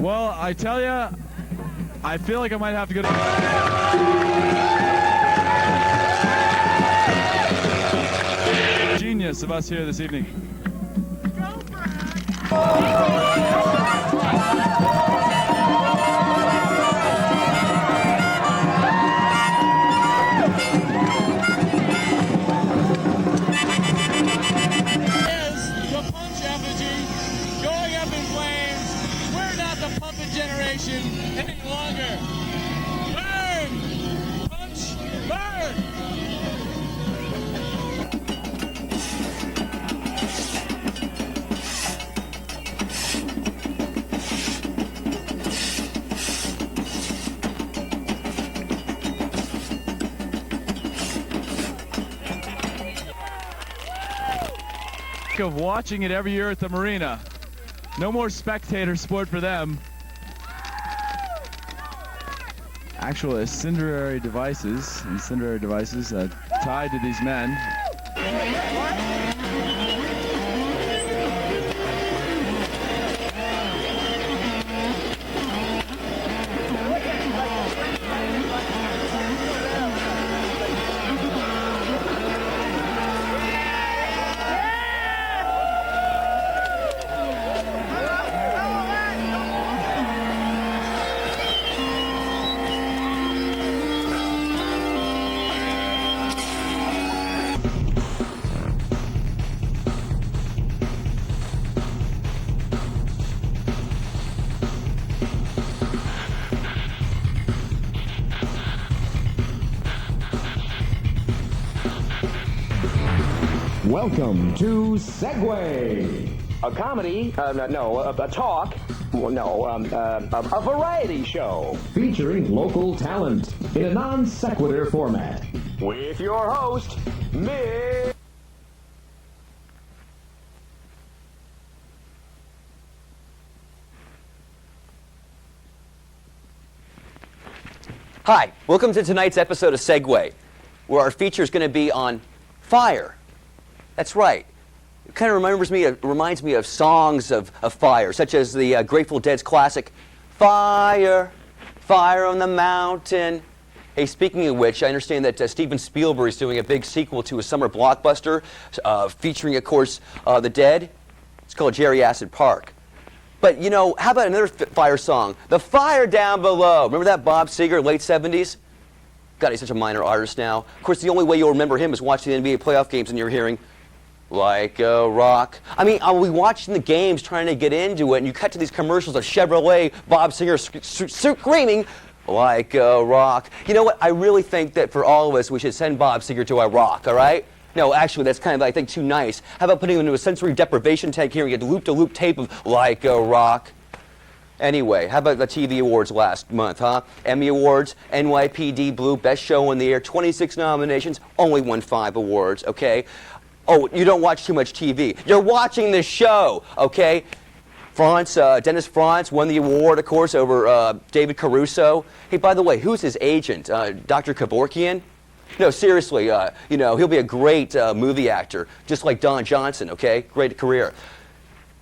Well, I tell you, I feel like I might have to go to... Genius of us here this evening. Generation any longer. Burn! Punch! Burn! Of watching it every year at the marina. No more spectator sport for them. Actual incendiary devices tied to these men. Welcome to Segue, a comedy, a talk, a variety show featuring local talent in a non sequitur format. With your host, Mitch. Hi, welcome to tonight's episode of Segue, where our feature is going to be on fire. That's right. It kind of reminds me of songs of fire, such as the Grateful Dead's classic, Fire, Fire on the Mountain. Hey, speaking of which, I understand that Steven Spielberg is doing a big sequel to a summer blockbuster featuring, of course, the Dead. It's called Jerry Acid Park. But, you know, how about another fire song? The Fire Down Below. Remember that Bob Seger, late 70s? God, he's such a minor artist now. Of course, the only way you'll remember him is watching the NBA playoff games and you're hearing, like a rock. I mean, I'll be watching the games trying to get into it, and you cut to these commercials of Chevrolet, Bob Singer screaming, like a rock. You know what? I really think that for all of us, we should send Bob Singer to Iraq, all right? No, actually, that's kind of, I think, too nice. How about putting him into a sensory deprivation tank here and get loop-to-loop tape of like a rock? Anyway, how about the TV awards last month, huh? Emmy Awards, NYPD Blue, Best Show on the Air, 26 nominations, only won 5 awards, okay? Oh, you don't watch too much TV. You're watching this show, okay? Dennis Franz won the award, of course, over David Caruso. Hey, by the way, who's his agent? Dr. Kevorkian? No, seriously, you know, he'll be a great movie actor, just like Don Johnson, okay? Great career.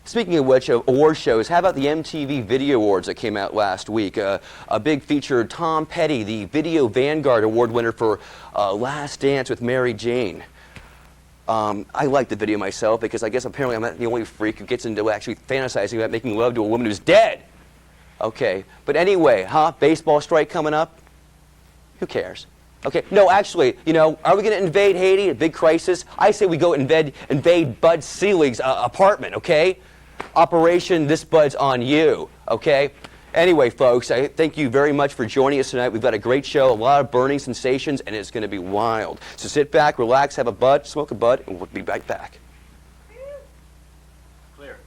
Speaking of which, award shows, how about the MTV Video Awards that came out last week? A big featured Tom Petty, the Video Vanguard Award winner for Last Dance with Mary Jane. I like the video myself because I guess apparently I'm not the only freak who gets into actually fantasizing about making love to a woman who's dead. Okay, but anyway, baseball strike coming up? Who cares? Okay, no, actually, you know, are we going to invade Haiti, a big crisis? I say we go invade Bud Selig's apartment, okay? Operation This Bud's on You, okay? Anyway, folks, I thank you very much for joining us tonight. We've got a great show, a lot of burning sensations, and it's going to be wild. So sit back, relax, have a bud, smoke a bud, and we'll be right back. Clear.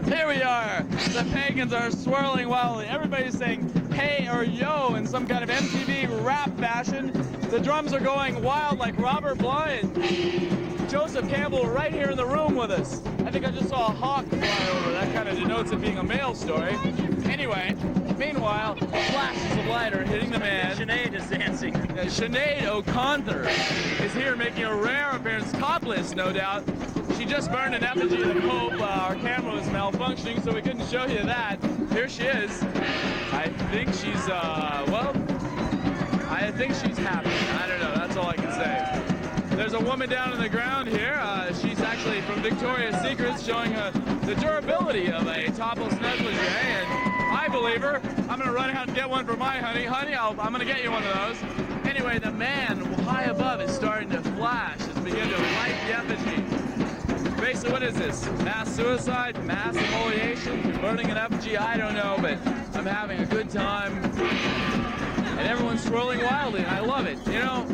Here we are. The pagans are swirling wildly. Everybody's saying hey or yo in some kind of MTV rap fashion. The drums are going wild like Robert Bly and Joseph Campbell right here in the room with us. I think I just saw a hawk fly over. That kind of denotes it being a male story. Anyway, meanwhile, flashes of light are hitting the man. Sinead is dancing. Sinead O'Connor is here making a rare appearance, topless, no doubt. she just burned an effigy of the Pope. Our camera was malfunctioning, so we couldn't show you that. Here she is. I think she's, well, I think she's happy. I don't know, that's all I can say. There's a woman down on the ground here. She's actually from Victoria's Secret, showing the durability of a topless negligee, and I believe her. I'm gonna run out and get one for my honey. Honey, I'm gonna get you one of those. Anyway, the man high above is starting to flash. It's beginning to light the effigy. Basically, what is this? Mass suicide? Mass immolation? Burning an effigy? I don't know, but I'm having a good time. And everyone's swirling wildly, and I love it. You know,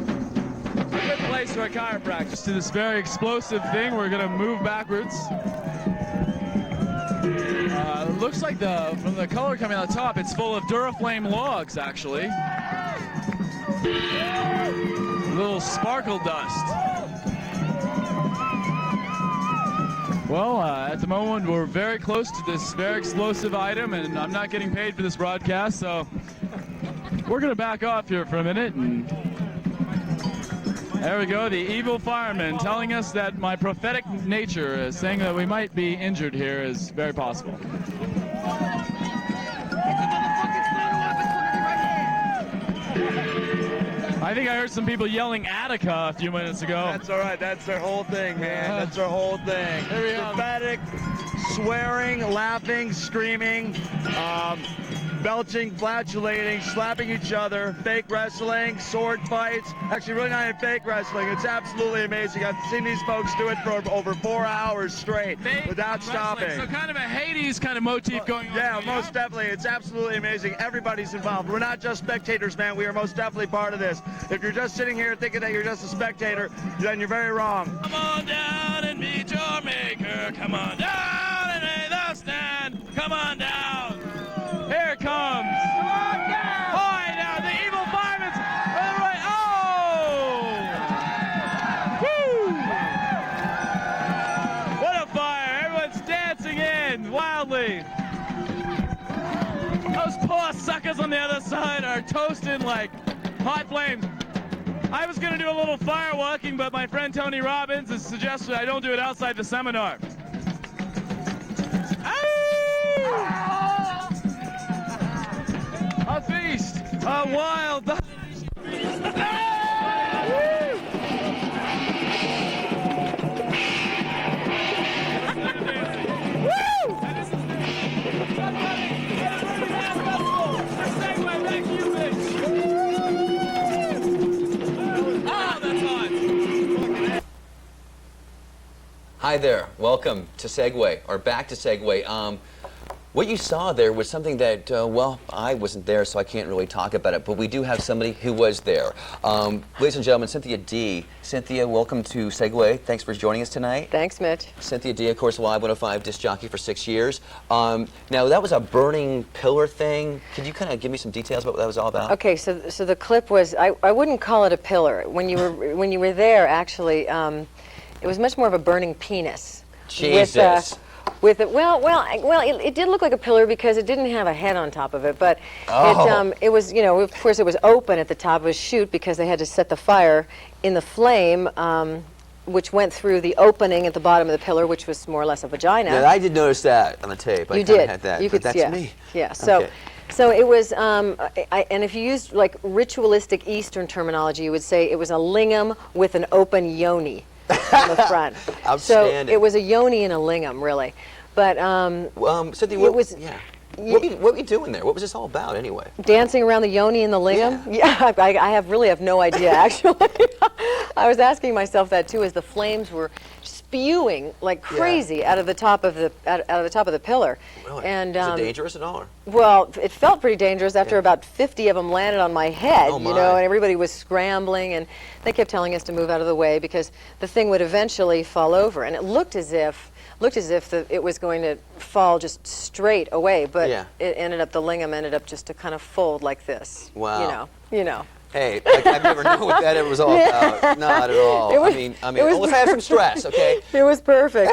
a good place for a chiropractor. To this very explosive thing, we're gonna move backwards. Looks like from the color coming out the top, it's full of Duraflame logs, actually. Little sparkle dust. Well, at the moment, we're very close to this very explosive item, and I'm not getting paid for this broadcast, so we're gonna back off here for a minute. And there we go, the evil fireman telling us that my prophetic nature is saying that we might be injured here is very possible. I think I heard some people yelling Attica a few minutes ago. That's all right. That's their whole thing, man. That's their whole thing. Prophetic, swearing, laughing, screaming, belching, flatulating, slapping each other, fake wrestling, sword fights. Actually, really not even fake wrestling. It's absolutely amazing. I've seen these folks do it for over 4 hours straight without stopping. So kind of a Hades kind of motif going on. Yeah, most definitely. It's absolutely amazing. Everybody's involved. We're not just spectators, man. We are most definitely part of this. If you're just sitting here thinking that you're just a spectator, then you're very wrong. Come on down and meet your maker. Come on down and make the stand. Come on down. Here it comes. Hi, now the evil fireman's on the right. Oh! Woo! What a fire. Everyone's dancing in wildly. Those poor suckers on the other side are toasting like hot flames. I was going to do a little fire walking, but my friend Tony Robbins has suggested I don't do it outside the seminar. A feast, a wild. Hi there, welcome to Segue, or back to Segue. What you saw there was something that, well, I wasn't there, so I can't really talk about it, but we do have somebody who was there. Ladies and gentlemen, Cynthia D. Cynthia, welcome to Segue. Thanks for joining us tonight. Thanks, Mitch. Cynthia D, of course, Live 105 disc jockey for 6 years. Now, that was a burning pillar thing. Could you kind of give me some details about what that was all about? Okay, so the clip was, I wouldn't call it a pillar. When you were there, actually, it was much more of a burning penis. Jesus. With it, it did look like a pillar because it didn't have a head on top of it, but it was, you know, of course it was open at the top. It was chute because they had to set the fire in the flame, which went through the opening at the bottom of the pillar, which was more or less a vagina. Yeah, I did notice that on the tape. You did. Had that, you but could, that's me. Yeah. So. Okay. So it was, and if you used like ritualistic Eastern terminology, you would say it was a lingam with an open yoni on the front. So it was a yoni and a lingam, really. But Cynthia, it was. Yeah. What were you doing there? What was this all about, anyway? Dancing around the yoni and the lingam? Yeah, I really have no idea, actually. I was asking myself that too, as the flames were spewing like crazy out of the top of the pillar. Really? And is it dangerous at all? Or? Well, it felt pretty dangerous after about 50 of them landed on my head, Oh, you know, and everybody was scrambling, and they kept telling us to move out of the way because the thing would eventually fall over, and it looked as if it was going to fall just straight away, but it ended up, the lingam ended up just to kind of fold like this. Wow. You know. Hey, like, I've never known what that was all about. Not at all. Was, I mean, let's have some stress, okay? It was perfect.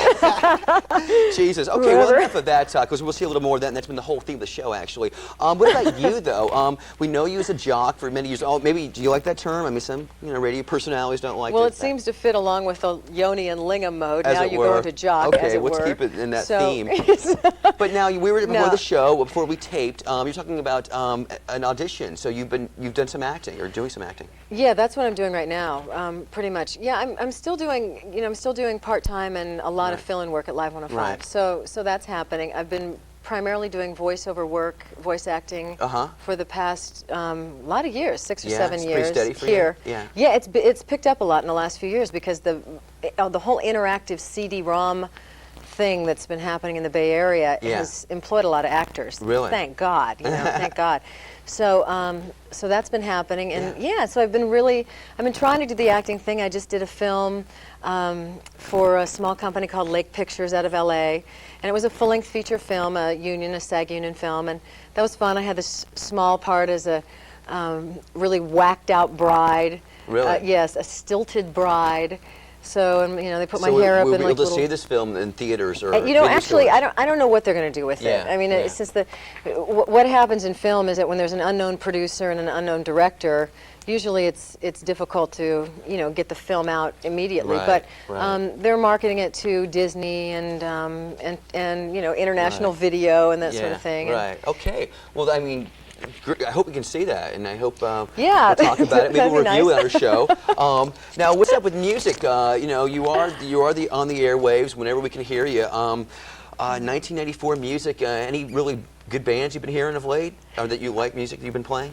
Jesus. Okay, well, enough of that talk, because we'll see a little more of that, and that's been the whole theme of the show, actually. What about you, though? We know you as a jock for many years. Oh, maybe, do you like that term? I mean, some radio personalities don't like it. Well, it seems to fit along with the Yoni and Lingam mode. As now it you were. go into jock, okay, as it let's were. keep it in that So, theme. But now, we were before the show, before we taped, you're talking about an audition. So you've done some acting, or doing some acting. Yeah, that's what I'm doing right now, pretty much. Yeah, I'm still doing, I'm still doing part-time and a lot of fill-in work at Live 105. Right. So that's happening. I've been primarily doing voiceover work, voice acting for the past lot of years, 6 or 7 years. Pretty steady for here. you. Yeah. Yeah, it's picked up a lot in the last few years because the whole interactive CD-ROM thing that's been happening in the Bay Area has employed a lot of actors. Really? Thank God. Thank God. So, so that's been happening, and so I've been trying to do the acting thing. I just did a film for a small company called Lake Pictures out of LA, and it was a full-length feature film, a SAG union film, and that was fun. I had this small part as a really whacked-out bride. Really? Yes, a stilted bride. So, and they put my hair up in we'll be like able to little... see this film in theaters or actually, stores. I don't know what they're going to do with it. I mean, it's just what happens in film is that when there's an unknown producer and an unknown director, usually it's difficult to get the film out immediately. Right, but they're marketing it to Disney and international video and that sort of thing. Right. Okay. Well, I mean, I hope we can see that, and I hope we'll Yeah. talk about it. Maybe we'll That'd be review it nice. on our show. Now, what's up with music? You are on the airwaves whenever we can hear you. 1994 music. Any really good bands you've been hearing of late, or that you like music you've been playing?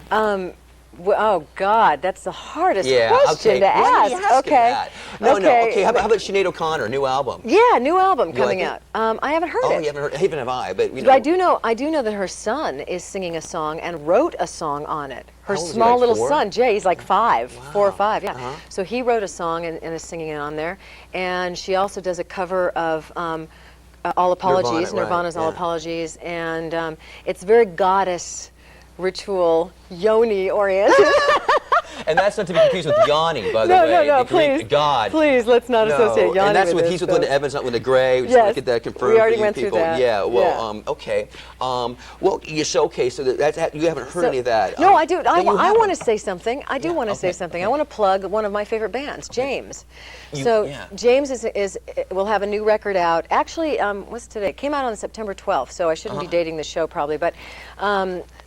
Oh God, that's the hardest Yeah. question Okay. to Why ask. are you asking that? No. Okay. How Okay. about Sinead O'Connor, new album? Yeah, new album coming like out. I haven't heard Oh, it. you haven't heard? Even have I. But But I do know that her son is singing a song and wrote a song on it. Her How old is he, small like little 4? son, Jay, he's like 5, 4 or 5, yeah. Uh-huh. So he wrote a song and is singing it on there. And she also does a cover of All Apologies, Nirvana, Nirvana's right, All yeah. Apologies. And it's very goddess, ritual, yoni oriented. And that's not to be confused with Yanni, by the way. No, the Greek please. God. Please, let's not associate yoni and that's with with it, he's with so. Linda Evans, not Linda Gray. We just Yes. want to get that confirmed. We already for you went through people. that. Yeah. Well. Yeah. Okay. Well, okay. So you haven't heard any of that. No, I do. No, you I want to haven't. say something. I do want to say something. I want to plug one of my favorite bands, James. Yeah. James will have a new record out. Actually, what's today? It came out on September 12th, so I shouldn't be dating the show probably. But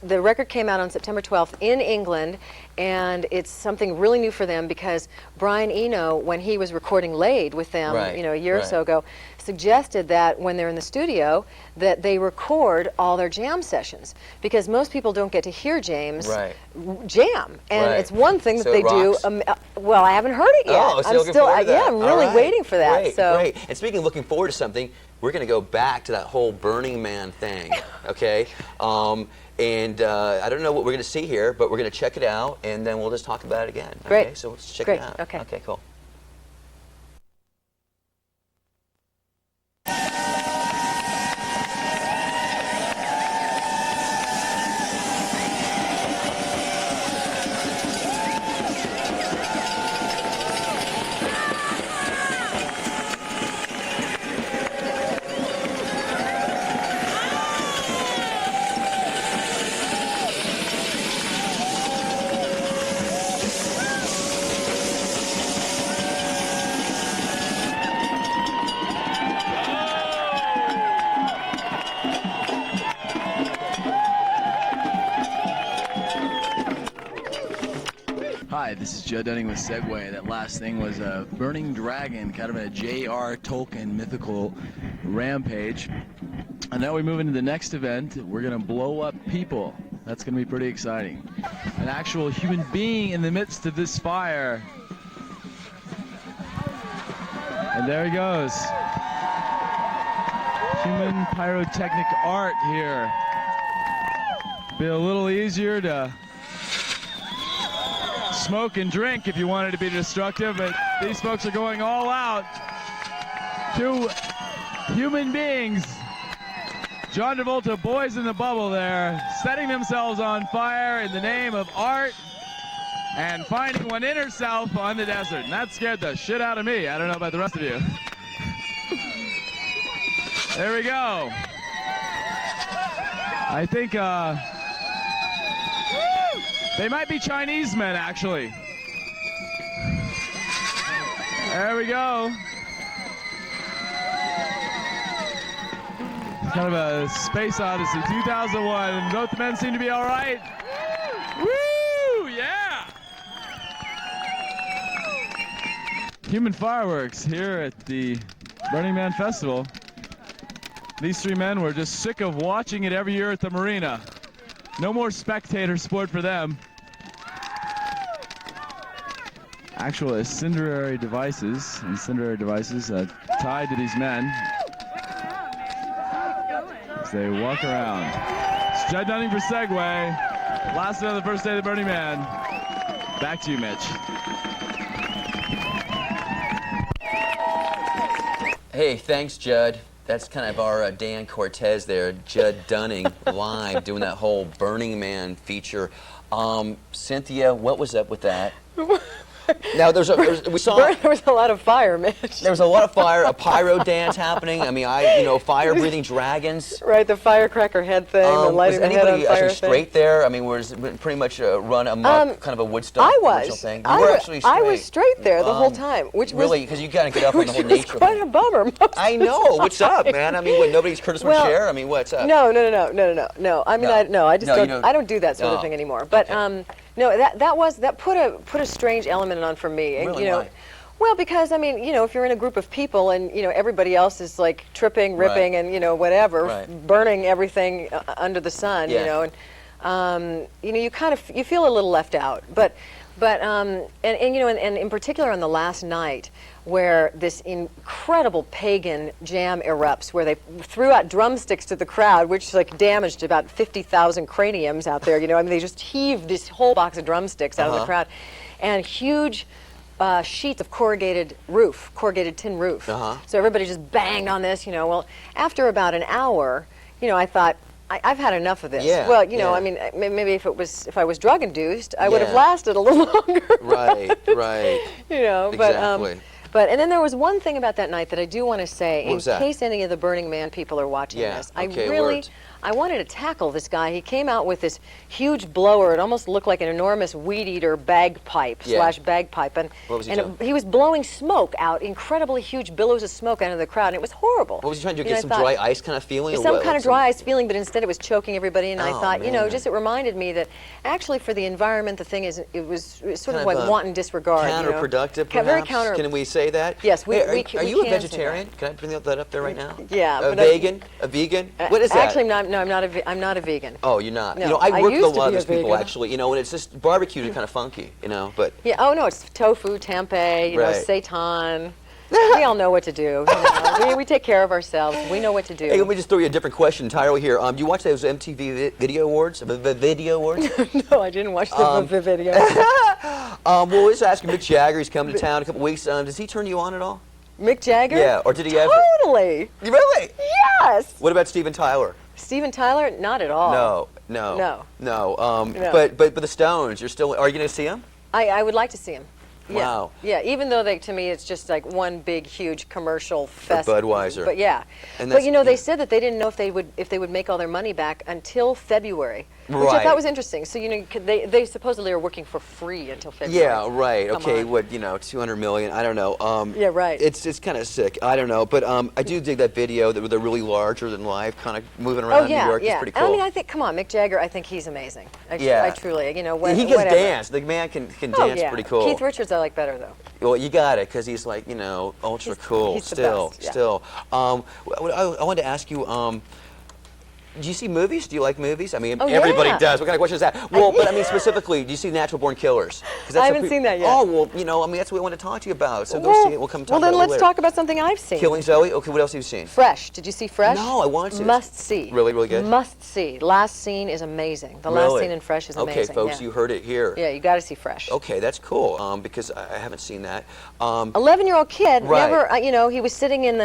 the record came out on September 12th in England, and it's something really new for them because Brian Eno, when he was recording Laid with them, a year or so ago, suggested that when they're in the studio that they record all their jam sessions because most people don't get to hear James jam, and it's one thing that So they it rocks? do. Well, I haven't heard it yet. Oh, still looking forward to that. I'm really All right. waiting for that. Great, so great. And speaking of looking forward to something, we're going to go back to that whole Burning Man thing, okay? And I don't know what we're going to see here, but we're going to check it out, and then we'll just talk about it again. Great. Okay, so let's check Great. it out. Okay. Okay, cool. Hi, this is Judd Dunning with Segue. That last thing was a Burning Dragon, kind of a J.R. Tolkien mythical rampage. And now we move into the next event. We're going to blow up people. That's going to be pretty exciting. An actual human being in the midst of this fire. And there he goes. Human pyrotechnic art here. Be a little easier to smoke and drink if you wanted to be destructive, but these folks are going all out. 2 human beings. John Travolta, boys in the bubble there, setting themselves on fire in the name of art and finding one in herself on the desert. And that scared the shit out of me. I don't know about the rest of you. There we go. I think they might be Chinese men, actually. There we go. Kind of a Space Odyssey 2001. Both the men seem to be all right. Woo! Yeah! Human fireworks here at the Burning Man Festival. These three men were just sick of watching it every year at the marina. No more spectator sport for them. Actual incendiary devices tied to these men as they walk around. It's Judd Dunning for Segue. Last of the first day of the Burning Man. Back to you, Mitch. Hey, thanks, Judd. That's kind of our Dan Cortez there, Judd Dunning, live, doing that whole Burning Man feature. Cynthia, what was up with that? Now, there was a lot of fire, Mitch. There was a lot of fire, a pyro dance happening. I mean, fire-breathing dragons. Right, the firecracker head thing, the lighting the head on fire thing. Was anybody actually straight there? I mean, was it pretty much run amok, kind of a Woodstock thing? You were actually straight. I was straight there the whole time. Really? Because you got to get up on the whole nature. It was quite a bummer. I know. What's up, man? I mean, when nobody's Curtis would share. I mean, what's up? No. I mean, I just don't. I don't do that sort of thing anymore. But no, that put a strange element on for me. And, really, why? Well, because, I mean, if you're in a group of people and, everybody else is like tripping, ripping, and, whatever, burning everything under the sun, and, you kind of, you feel a little left out. But and in particular on the last night where this incredible pagan jam erupts, where they threw out drumsticks to the crowd, which like damaged about 50,000 craniums out there, I mean, they just heaved this whole box of drumsticks out of the crowd. And huge sheets of corrugated tin roof. So everybody just banged on this, Well, after about an hour, I thought, I've had enough of this. Yeah, well, I mean, maybe if I was drug induced, I would have lasted a little longer. Right. Exactly. But and then there was one thing about that night that I do want to say, in case any of the Burning Man people are watching this. I wanted to tackle this guy. He came out with this huge blower. It almost looked like an enormous weed eater bagpipe / bagpipe, and he was blowing smoke out, incredibly huge billows of smoke out of the crowd, and it was horrible. What was he trying to do? Get some dry ice kind of feeling? Some kind of dry ice feeling, but instead it was choking everybody. And I thought, it reminded me that actually for the environment, the thing is, it was sort of like wanton disregard. Counterproductive, perhaps? Very counter. Can we say that? Yes, we Are can you a vegetarian? Can I bring that up there right now? Yeah. A vegan? A vegan? What is that? Actually, I'm not a vegan. Oh, you're not. No, I work with a lot of those vegan. people actually. And it's just barbecued and kind of funky, but. Yeah. Oh no, it's tofu, tempeh, seitan. We all know what to do. We take care of ourselves. We know what to do. Hey, let me just throw you a different question entirely here. Do you watch those MTV Video Awards? The Video Awards? No, I didn't watch the video. Well, let's ask Mitch Jagger. He's coming to town in a couple weeks. Does he turn you on at all? Mick Jagger? Yeah, or did he ever? Totally. Really? Yes. What about Steven Tyler? Steven Tyler? Not at all. No. But the Stones, are you going to see them? I would like to see them. Wow. Yeah, even though to me it's just like one big huge commercial fest. Budweiser. But yeah. But they said that they didn't know if they would make all their money back until February. Which I thought was interesting. So they supposedly are working for free until February. Yeah, right. Okay, 200 million? I don't know. Yeah, right. It's kind of sick. I don't know, but I do dig that video that they're really larger than life, kind of moving around New York. It's pretty cool. I mean, come on, Mick Jagger. I think he's amazing. I truly, he can dance. The man can dance pretty cool. Keith Richards, I like better though. Well, you got it, because he's like ultra cool. He's the best, Still. I wanted to ask you. Do you see movies? Do you like movies? I mean, everybody does. What kind of question is that? Well, but I mean specifically, do you see Natural Born Killers? I haven't seen that yet. Oh, well, I mean, that's what we want to talk to you about. So go see it. We'll come talk about it later. Well, then let's talk about something I've seen. Killing Zoe? Okay, what else have you seen? Fresh. Did you see Fresh? No, I want to. Must see. Really, really good? Must see. Last scene is amazing. The last scene in Fresh is amazing. Okay, folks, you heard it here. Yeah, you got to see Fresh. Okay, that's cool, because I haven't seen that. 11-year-old kid, never, he was sitting in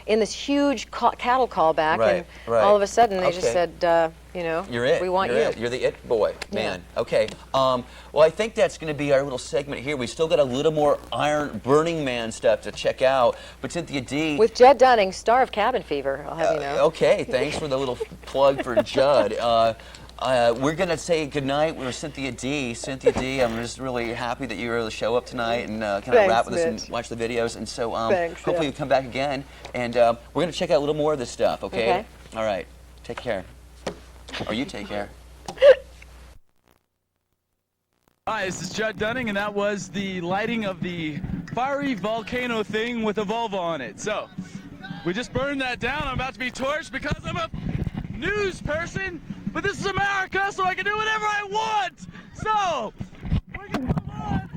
this huge cattle callback, and all of a sudden they just said, you know, You're it. we want You're you. It. You're the it boy, man. Okay. Well, I think that's going to be our little segment here. We still got a little more Iron Burning Man stuff to check out. But Cynthia D. With Judd Dunning, star of Cabin Fever, I'll have you know. Okay, thanks for the little plug for Judd. We're going to say goodnight with Cynthia D. Cynthia D, I'm just really happy that you were able to show up tonight and kind of rap with us and watch the videos. And so hopefully you come back again. And we're going to check out a little more of this stuff, okay? All right. Take care. Or you take care. Hi, this is Judd Dunning, and that was the lighting of the fiery volcano thing with a vulva on it. So, we just burned that down. I'm about to be torched because I'm a news person, but this is America, so I can do whatever I want. So, we're gonna move on.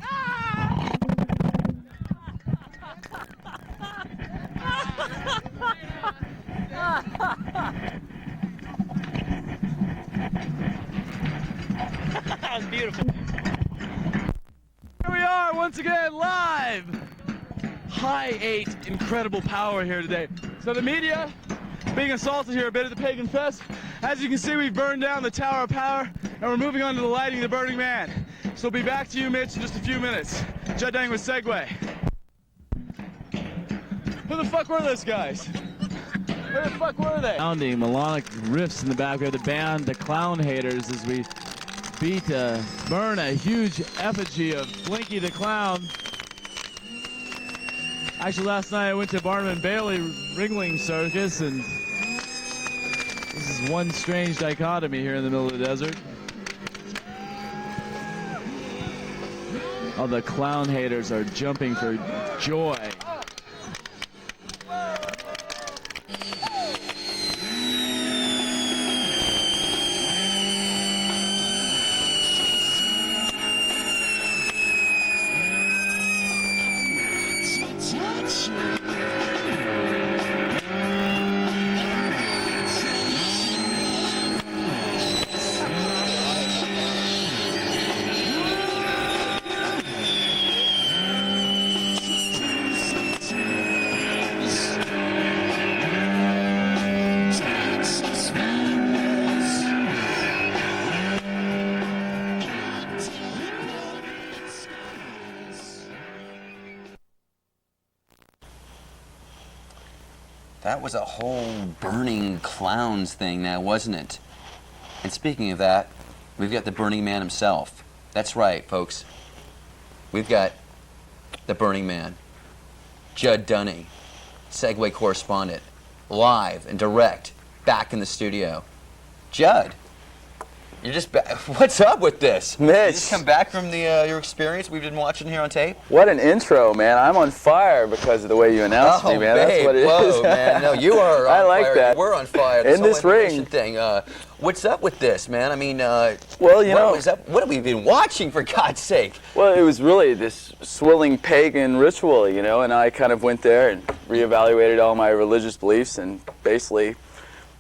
That was beautiful. Here we are once again live. High 8, incredible power here today. So the media being assaulted here a bit at the Pagan Fest. As you can see, we've burned down the Tower of Power and we're moving on to the lighting of the Burning Man. So we'll be back to you, Mitch, in just a few minutes. Judd Dunning with Segue. Who the fuck were those guys? Where the fuck were they? Sounding melodic riffs in the back. We have the band, the Clown Haters, as we burn a huge effigy of Blinky the Clown. Actually, last night I went to Barnum & Bailey Ringling Circus, and this is one strange dichotomy here in the middle of the desert. All the Clown Haters are jumping for joy. That was a whole burning clowns thing now, wasn't it? And speaking of that, we've got the Burning Man himself. That's right, folks. We've got the Burning Man, Judd Dunning, Segue correspondent, live and direct, back in the studio. Judd, you're just back. What's up with this? Mitch. You just come back from the your experience we've been watching here on tape? What an intro, man. I'm on fire because of the way you announced me, man. Babe. That's what it is. Whoa, man. No, you are on I like fire. that. We're on fire. In this ring. Thing. What's up with this, man? I mean, well, you know, what have we been watching, for God's sake? Well, it was really this swilling pagan ritual, you know, and I kind of went there and reevaluated all my religious beliefs and basically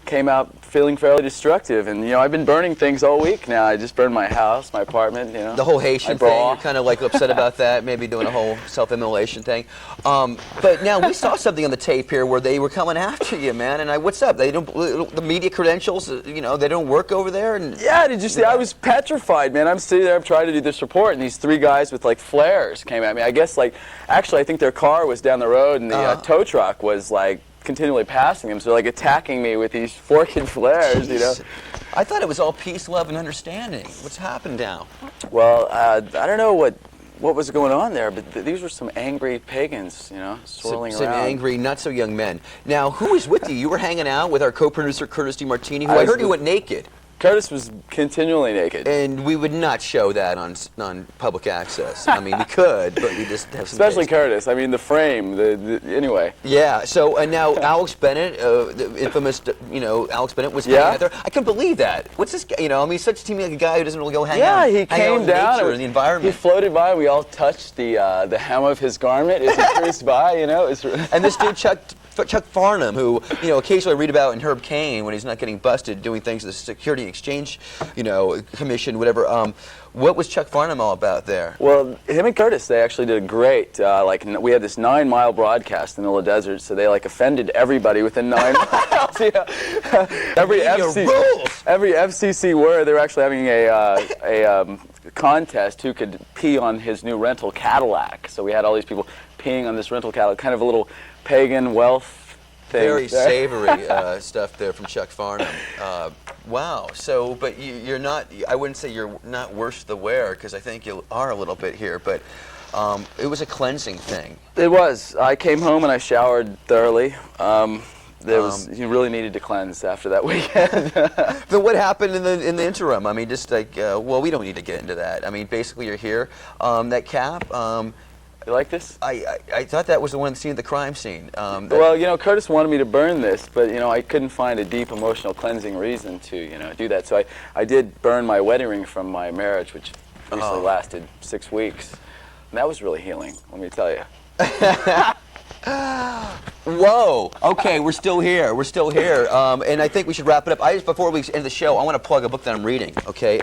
came out feeling fairly destructive. And, you know, I've been burning things all week now. I just burned my house, my apartment, you know. The whole Haitian thing, you're kind of like upset about that, maybe doing a whole self-immolation thing. But now we saw something on the tape here where they were coming after you, man. And what's up? They don't, the media credentials, you know, they don't work over there? And yeah, I was petrified, man. I'm sitting there, I'm trying to do this report, and these three guys with like flares came at me. I guess, like, actually, I think their car was down the road, and the tow truck was like continually passing them, so like attacking me with these forked flares. Jeez. You know. I thought it was all peace, love, and understanding. What's happened now? Well, I don't know what was going on there, but these were some angry pagans, you know, swirling around. Some angry, not so young men. Now, who was with you? You were hanging out with our co-producer Curtis DeMartini, who I heard you went naked. Curtis was continually naked. And we would not show that on public access. I mean, we could, but we just have some Especially taste. Curtis. I mean, the frame, anyway. Yeah, so, and now Alex Bennett, the infamous, you know, Alex Bennett was hanging out there. I couldn't believe that. What's this guy, you know, I mean, such to me like a guy who doesn't really go hang out. Yeah, he came down. In the environment. He floated by, we all touched the hem of his garment as he cruised by, you know. And this dude chucked Chuck Farnham, who, you know, occasionally I read about in Herb Cain when he's not getting busted doing things at the Security Exchange, you know, Commission, whatever. What was Chuck Farnham all about there? Well, him and Curtis, they actually did we had this 9-mile broadcast in the middle of the desert, so they like offended everybody within 9 miles. Yeah. Every FCC word, they were actually having a contest who could pee on his new rental Cadillac. So we had all these people peeing on this rental Cadillac, kind of a little pagan wealth thing. Very savory stuff there from Chuck Farnham. Wow. So, but you're not, I wouldn't say you're not worse the wear, because I think you are a little bit here, but it was a cleansing thing. It was. I came home and I showered thoroughly. You really needed to cleanse after that weekend. But what happened in the interim? I mean, just like, well, we don't need to get into that. I mean, basically you're here. That cap, you like this? I thought that was the one seen at the crime scene. Well, you know, Curtis wanted me to burn this, but, you know, I couldn't find a deep emotional cleansing reason to, you know, do that. So I did burn my wedding ring from my marriage, which recently lasted 6 weeks. And that was really healing, let me tell you. Whoa. Okay, we're still here. We're still here. And I think we should wrap it up. Before we end the show, I want to plug a book that I'm reading, okay?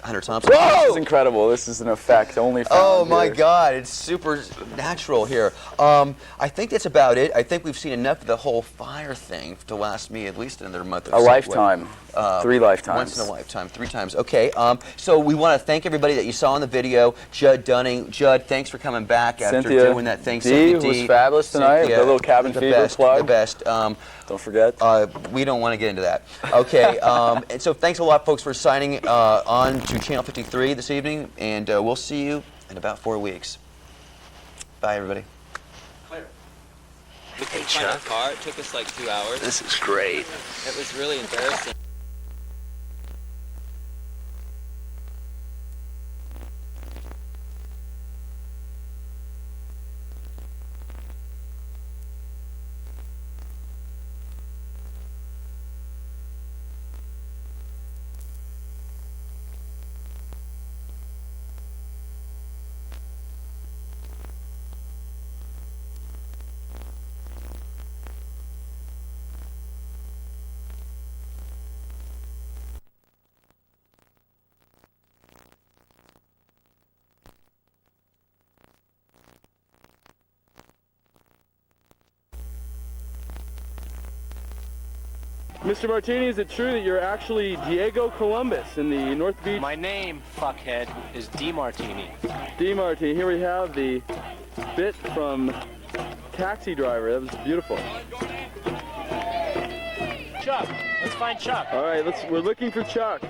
Hunter Thompson. Whoa! This is incredible. This is an effect only found Oh my here. God, it's super natural here. I think that's about it. I think we've seen enough of the whole fire thing to last me at least another month or so. A lifetime. 3 lifetimes. Once in a lifetime, 3 times. Okay, so we want to thank everybody that you saw in the video. Judd Dunning. Judd, thanks for coming back after doing that thing. Cynthia D was fabulous tonight. The little cabin fever plug. The best. Don't forget. We don't want to get into that. Okay, and so thanks a lot, folks, for signing on to Channel 53 this evening, and we'll see you in about 4 weeks. Bye, everybody. We couldn't find a car. It took us like 2 hours. This is great. It was really embarrassing. Mr. Martini, is it true that you're actually Diego Columbus in the North Beach? My name, fuckhead, is D Martini. D Martini. Here we have the bit from Taxi Driver. That was beautiful. Chuck. Let's find Chuck. All right, we're looking for Chuck.